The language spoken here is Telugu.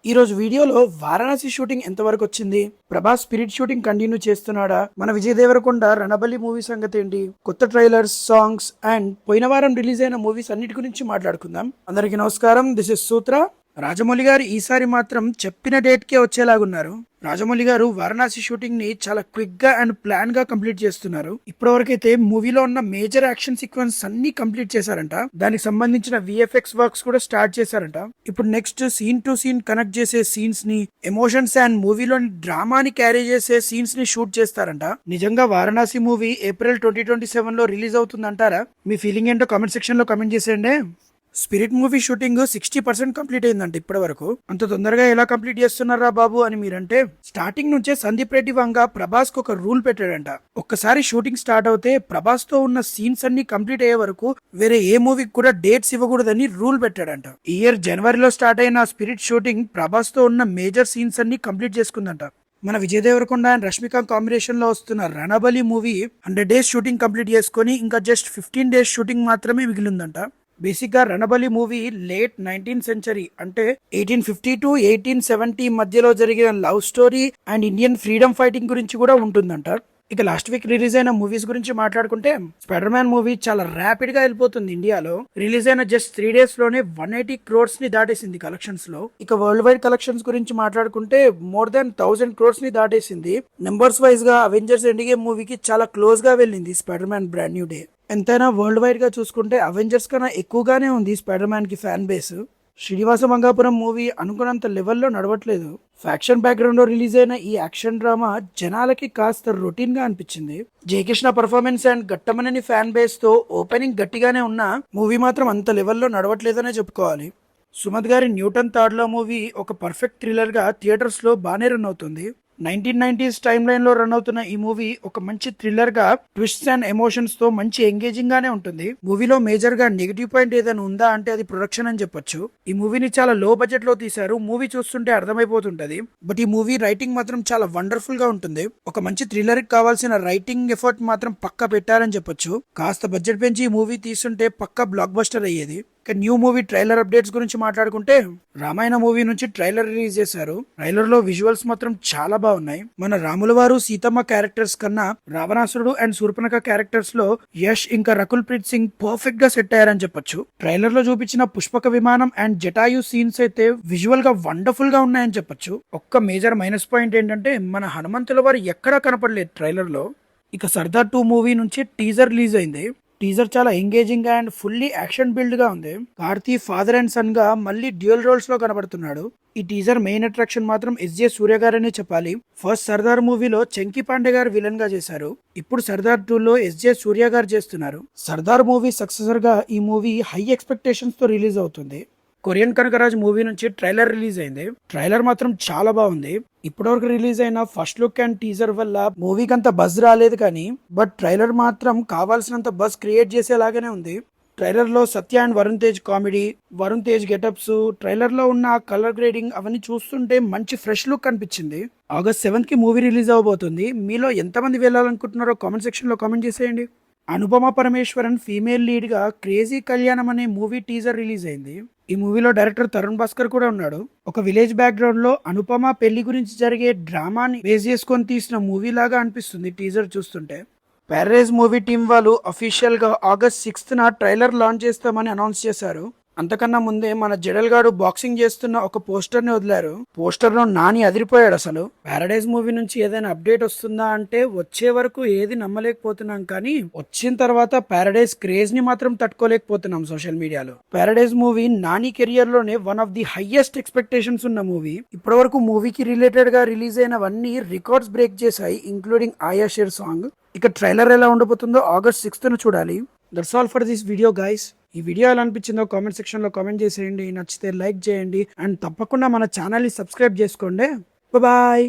ఈ రోజు వీడియోలో వారణాసి షూటింగ్ ఎంతవరకు వచ్చింది, ప్రభాస్ స్పిరిట్ షూటింగ్ కంటిన్యూ చేస్తున్నాడా, మన విజయ్ దేవరకొండ రణబలి మూవీ సంగతి ఏంటి, కొత్త ట్రైలర్స్, సాంగ్స్ అండ్ పోయిన వారం రిలీజ్ అయిన మూవీస్ అన్నిటి గురించి మాట్లాడుకుందాం. అందరికీ నమస్కారం, దిస్ ఇస్ సూత్ర. రాజమౌళి గారు ఈసారి మాత్రం చెప్పిన డేట్ కే వచ్చేలాగున్నారు. రాజమౌళి గారు వారణాసి షూటింగ్ ని చాలా క్విక్ గా అండ్ ప్లాన్ గా కంప్లీట్ చేస్తున్నారు. ఇప్పటివరకైతే మూవీలో ఉన్న మేజర్ యాక్షన్ సీక్వెన్స్ అన్ని కంప్లీట్ చేశారంట. దానికి సంబంధించిన విఎఫ్ఎక్స్ వర్క్స్ కూడా స్టార్ట్ చేశారంట. ఇప్పుడు next scene to scene connect చేసే సీన్స్ ని, ఎమోషన్స్ అండ్ మూవీలోని డ్రామాని క్యారీ చేసే సీన్స్ ని షూట్ చేస్తారంట. నిజంగా వారణాసి మూవీ ఏప్రిల్ 2027 లో రిలీజ్ అవుతుందంటారా? మీ ఫీలింగ్ ఏంటో కామెంట్ సెక్షన్ లో కామెంట్ చేసేయండి. స్పిరిట్ మూవీ షూటింగ్ 60% కంప్లీట్ అయిందంట ఇప్పటి వరకు. అంత తొందరగా ఎలా కంప్లీట్ చేస్తున్నారా బాబు అని మీరంటే, స్టార్టింగ్ నుంచే సందీప్ రెడ్డి వంగ ప్రభాస్ కు ఒక రూల్ పెట్టాడంట. ఒక్కసారి షూటింగ్ స్టార్ట్ అవుతే ప్రభాస్ తో ఉన్న సీన్స్ అన్ని కంప్లీట్ అయ్యే వరకు వేరే ఏ మూవీకి కూడా డేట్స్ ఇవ్వకూడదని రూల్ పెట్టాడంట. ఈ ఇయర్ జనవరిలో స్టార్ట్ అయిన స్పిరిట్ షూటింగ్ ప్రభాస్ తో ఉన్న మేజర్ సీన్స్ అన్ని కంప్లీట్ చేసుకుందంట. మన విజయ్ దేవరకొండ అండ్ రష్మిక కాంబినేషన్ లో వస్తున్న Ranabali movie 100 days shooting complete చేసుకుని ఇంకా జస్ట్ 15 డేస్ షూటింగ్ మాత్రమే మిగిలిందంట. బేసిక్ గా Ranabali movie late 19th century అంటే 1850 టు 1870 మధ్యలో జరిగిన love story and Indian freedom fighting గురించి కూడా ఉంటుందంట. ఇక లాస్ట్ వీక్ రిలీజ్ అయిన మూవీస్ గురించి మాట్లాడుకుంటే, స్పైడర్ మ్యాన్ మూవీ చాలా ర్యాపిడ్ గా వెళ్ళిపోతుంది. ఇండియాలో రిలీజ్ అయిన జస్ట్ 3 డేస్ లోనే 180 crores ని దాటేసింది కలెక్షన్స్ లో. ఇక వరల్డ్ వైడ్ కలెక్షన్స్ గురించి మాట్లాడుకుంటే మోర్ దాన్ 1000 crores ని దాటేసింది. నెంబర్స్ వైజ్ గా అవెంజర్స్ ఎండ్ గేమ్ మూవీకి చాలా క్లోజ్ గా వెళ్ళింది Spider Man brand new day. ఎంతైనా వరల్డ్ వైడ్ గా చూసుకుంటే అవెంజర్స్ కన్నా ఎక్కువగానే ఉంది స్పైడర్ మ్యాన్ కి fan base. Srinivasa Mangapuram movie అనుకున్నంత లెవెల్లో నడవట్లేదు. ఫ్యాక్షన్ బ్యాక్గ్రౌండ్ లో రిలీజ్ అయిన ఈ యాక్షన్ డ్రామా జనాలకి కాస్త రొటీన్ గా అనిపించింది. Jayakrishna performance and Ghattamaneni fan base తో ఓపెనింగ్ గట్టిగానే ఉన్న మూవీ మాత్రం అంత లెవెల్లో నడవట్లేదనే చెప్పుకోవాలి. సుమంత్ గారి న్యూటన్ థర్డ్ లో మూవీ ఒక పర్ఫెక్ట్ థ్రిల్లర్ గా థియేటర్స్ లో బాగానే రన్ అవుతుంది. 1990s టైమ్ లైన్ లో రన్ అవుతున్న ఈ మూవీ ఒక మంచి థ్రిల్లర్ గా ట్విస్ట్స్ అండ్ ఎమోషన్స్ తో మంచి ఎంగేజింగ్ గానే ఉంటుంది. మూవీలో మేజర్ గా నెగిటివ్ పాయింట్ ఏదైనా ఉందా అంటే అది ప్రొడక్షన్ అని చెప్పొచ్చు. ఈ మూవీని చాలా లో బడ్జెట్ లో తీశారు. మూవీ చూస్తుంటే అర్థమైపోతుంటది. బట్ ఈ మూవీ రైటింగ్ మాత్రం చాలా వండర్ఫుల్ గా ఉంటుంది. ఒక మంచి థ్రిల్లర్ కి కావాల్సిన రైటింగ్ ఎఫర్ట్ మాత్రం పక్కా పెట్టారని చెప్పొచ్చు. కాస్త బడ్జెట్ పెంచి ఈ మూవీ తీస్తుంటే పక్కా బ్లాక్ బస్టర్ అయ్యేది. ఇక న్యూ మూవీ ట్రైలర్ అప్డేట్స్ గురించి మాట్లాడుకుంటే, రామాయణ మూవీ నుంచి ట్రైలర్ రిలీజ్ చేశారు. ట్రైలర్ లో విజువల్స్ మాత్రం చాలా బాగున్నాయి. మన రాముల వారు సీతమ్మ క్యారెక్టర్స్ కన్నా రావణాసురుడు అండ్ శూర్పణఖ క్యారెక్టర్స్ లో యష్ ఇంకా రకుల్ ప్రీత్ సింగ్ పర్ఫెక్ట్ గా సెట్ అయ్యారని చెప్పొచ్చు. ట్రైలర్ లో చూపించిన పుష్పక విమానం అండ్ జటాయు సీన్స్ అయితే విజువల్ గా వండర్ఫుల్ గా ఉన్నాయని చెప్పొచ్చు. ఒక్క మేజర్ మైనస్ పాయింట్ ఏంటంటే మన హనుమంతుల వారు ఎక్కడా కనపడలేదు ట్రైలర్ లో. ఇక సర్దార్ 2 మూవీ నుంచి టీజర్ రిలీజ్ అయింది. టీజర్ చాలా ఎంగేజింగ్ గా అండ్ ఫుల్లీ యాక్షన్ బిల్డ్ గా ఉంది. కార్తీ ఫాదర్ అండ్ సన్ గా మళ్ళీ డ్యూయల్ రోల్స్ లో కనబడుతున్నాడు. ఈ టీజర్ మెయిన్ అట్రాక్షన్ మాత్రం ఎస్జే సూర్య గారనే చెప్పాలి. ఫస్ట్ సర్దార్ మూవీలో చంకీ పాండే గారు విలన్ గా చేశారు. ఇప్పుడు సర్దార్ 2 లో ఎస్జే సూర్య గారు చేస్తున్నారు. సర్దార్ మూవీ సక్సెసర్ గా ఈ మూవీ హై ఎక్స్పెక్టేషన్స్ తో రిలీజ్ అవుతుంది. కొరియన్ కనకరాజ్ మూవీ నుంచి ట్రైలర్ రిలీజ్ అయింది. ట్రైలర్ మాత్రం చాలా బాగుంది. ఇప్పటివరకు రిలీజ్ అయిన ఫస్ట్ లుక్ అండ్ టీజర్ వల్ల మూవీకి అంత బజ్ రాలేదు కానీ, బట్ ట్రైలర్ మాత్రం కావాల్సినంత బజ్ క్రియేట్ చేసేలాగానే ఉంది. ట్రైలర్ లో Satya and Varun Tej comedy, Varun Tej getups, trailer లో ఉన్న కలర్ గ్రేడింగ్ అవన్నీ చూస్తుంటే మంచి ఫ్రెష్ లుక్ అనిపించింది. August 7th కి మూవీ రిలీజ్ అవబోతుంది. మీలో ఎంతమంది వెళ్ళాలనుకుంటున్నారో కామెంట్ సెక్షన్ లో కామెంట్ చేసేయండి. అనుపమ పరమేశ్వరన్ ఫీమేల్ లీడ్ గా క్రేజీ కళ్యాణం అనే మూవీ టీజర్ రిలీజ్ అయింది. ఈ మూవీలో డైరెక్టర్ తరుణ్ భాస్కర్ కూడా ఉన్నాడు. ఒక విలేజ్ బ్యాక్గ్రౌండ్ లో అనుపమ పెళ్లి గురించి జరిగే డ్రామాని బేస్ చేసుకొని తీసిన మూవీ లాగా అనిపిస్తుంది టీజర్ చూస్తుంటే. ప్యారడైజ్ మూవీ టీం వాళ్ళు అఫీషియల్ గా August 6th ట్రైలర్ లాంచ్ చేస్తామని అనౌన్స్ చేశారు. అంతకన్నా ముందే మన జడల్ గాడు బాక్సింగ్ చేస్తున్న ఒక పోస్టర్ ని వదిలారు. పోస్టర్ లో నాని అదిరిపోయాడు అసలు. ప్యారడైజ్ మూవీ నుంచి ఏదైనా అప్డేట్ వస్తుందా అంటే వచ్చే వరకు ఏది నమ్మలేకపోతున్నాం, కానీ వచ్చిన తర్వాత ప్యారడైజ్ క్రేజ్ ని మాత్రం తట్టుకోలేకపోతున్నాం సోషల్ మీడియాలో. ప్యారడైజ్ మూవీ నాని కెరియర్ లోనే one of the highest expectations ఉన్న మూవీ. ఇప్పటి వరకు మూవీకి రిలేటెడ్ గా రిలీజ్ అయినవన్నీ రికార్డ్స్ బ్రేక్ చేశాయి, ఇంక్లూడింగ్ ఆయా షేర్ సాంగ్. ఇక ట్రైలర్ ఎలా ఉండబోతుందో August 6th చూడాలి. That's all for this video guys. ఈ వీడియో ఎలా అనిపించిందో కామెంట్ సెక్షన్ లో కామెంట్ చేసేయండి. నచ్చితే లైక్ చేయండి అండ్ తప్పకుండా మన ఛానల్ ని సబ్స్క్రైబ్ చేసుకోండి. బాయ్.